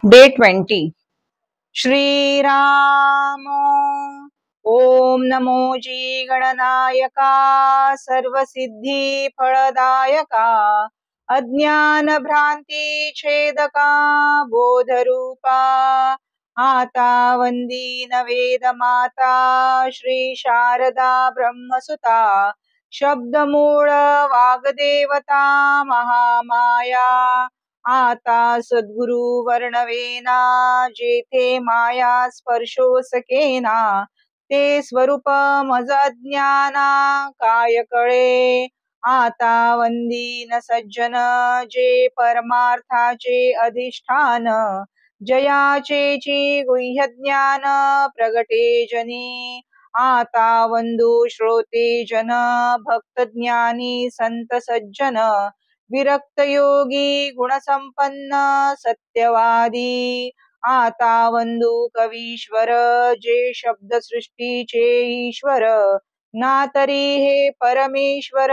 Day 20 Shriram. ओम नमो जी गणनायका सर्वसिद्धी फलदायका अज्ञान भ्रांती छेदका बोधरूपा आता वंदीन वेद माता श्री शारदा ब्रह्मसुता शब्दमूळ वाग्देवता महामाया आता सद्गुरु वर्णवेना जेथे माया स्पर्शो सकेना ते स्वरूप मज अज्ञाना काय कळे आता वंदीन सज्जन जे परमार्थाचे अधिष्ठान जयाचे ची गुह्य ज्ञान प्रगटे जनी आता वंदू श्रोते जन भक्त ज्ञानी संत सज्जन विरक्त योगी गुणसंपन्न सत्यवादी आता वंदू कवीश्वर जे शब्द सृष्टीचे ईश्वर ना तरी हे परमेश्वर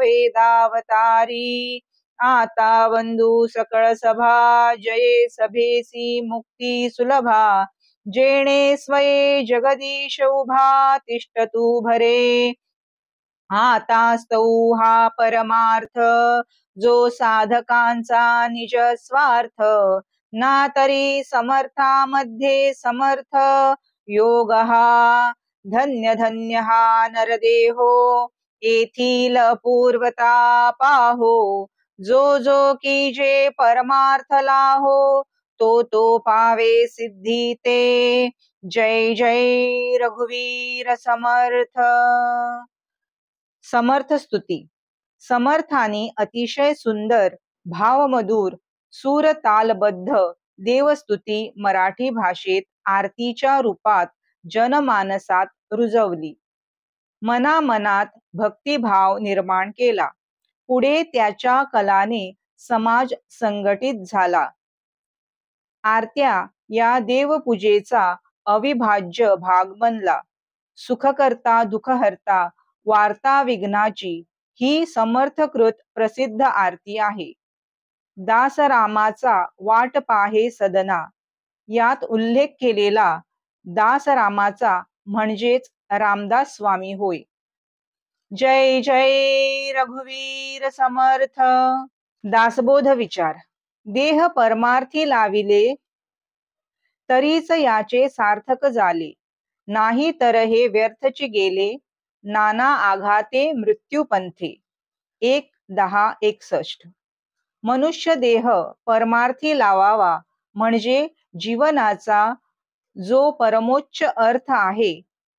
वेदावतारी आता वंदू सकळ सभा जये सभेसी मुक्ती सुलभा जेणे स्वये जगदीश उभा तिष्ठतु भरे आता स्तौ हा परमार्थ जो साधकांचा निज स्वार्थ ना तरी समर्थामध्ये समर्थ योग हा धन्य धन्य हा नरदेहो येथील अपूर्वता पाहो जो जो की जे परमार्थ लाहो तो पावे सिद्धी ते जय जय रघुवीर समर्थ। समर्थ स्तुती। समर्थानी अतिशय सुंदर भावमधुर सूर तालबद्ध देवस्तुती मराठी भाषेत आरतीच्या रूपात जनमानसात रुजवली, मनामनात भक्तिभाव निर्माण केला। पुढे त्याच्या कलाने समाज संघटित झाला। आरत्या या देवपूजेचा अविभाज्य भाग बनला। सुखकर्ता दुःखहर्ता वार्ता विघ्नाची ही समर्थकृत प्रसिद्ध आरती आहे। दासरामाचा वाट पाहे सदना यात उल्लेख केलेला दासरामाचा म्हणजेच रामदास स्वामी होय। जय जय रघुवीर समर्थ। दासबोध विचार। देह परमार्थी लाविले तरीच याचे सार्थक झाले, नाही तर हे व्यर्थची गेले नाना आघाते मृत्यूपंथे। 1:10:61। मनुष्य देह परमार्थी लावावा म्हणजे जीवनाचा जो परमोच्च अर्थ आहे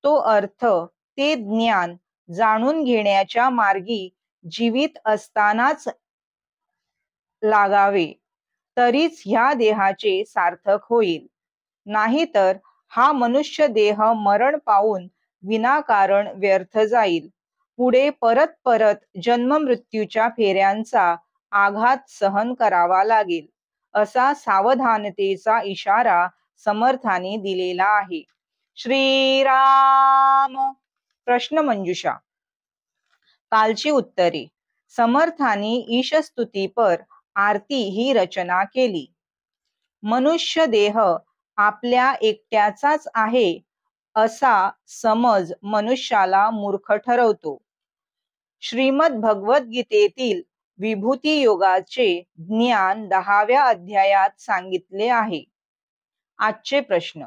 तो अर्थ ते ज्ञान जाणून घेण्याच्या मार्गी जीवित असतानाच लागावे, तरीच ह्या देहाचे सार्थक होईल। नाहीतर हा मनुष्य देह मरण पावून विनाकारण व्यर्थ जाईल। पुढे परत परत जन्म मृत्यूच्या फेऱ्यांचा आघात सहन करावा लागेल, असा सावधानतेचा इशारा समर्थांनी दिलेला आहे। श्रीराम। प्रश्नमंजुषा। कालची उत्तरे। समर्थांनी ईशस्तुतीपर आरती ही रचना केली। मनुष्य देह आपल्या एकट्याचाच आहे असा समज मनुष्याला मूर्ख ठरवतो। श्रीमद भगवद्गीतेतील विभूती योगाचे ज्ञान 10व्या अध्यायात सांगितले आहे। आजचे प्रश्न।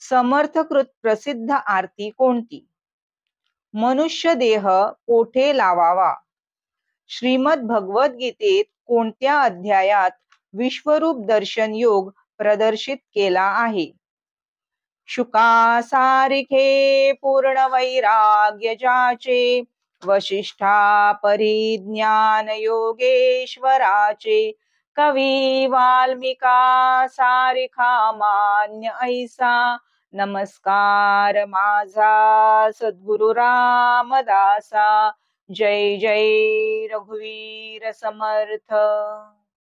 समर्थकृत प्रसिद्ध आरती कोणती? मनुष्य देह कोठे लावावा? श्रीमद भगवद्गीतेत कोणत्या अध्यायात विश्वरूप दर्शन योग प्रदर्शित केला आहे? शुका सारिखे पूर्ण वैराग्य जाचे वशिष्ठा परिज्ञान योगेश्वराचे कवी वाल्मिका सारिखा मान्य ऐसा नमस्कार माझा सद्गुरु रामदासा। जय जय रघुवीर समर्थ।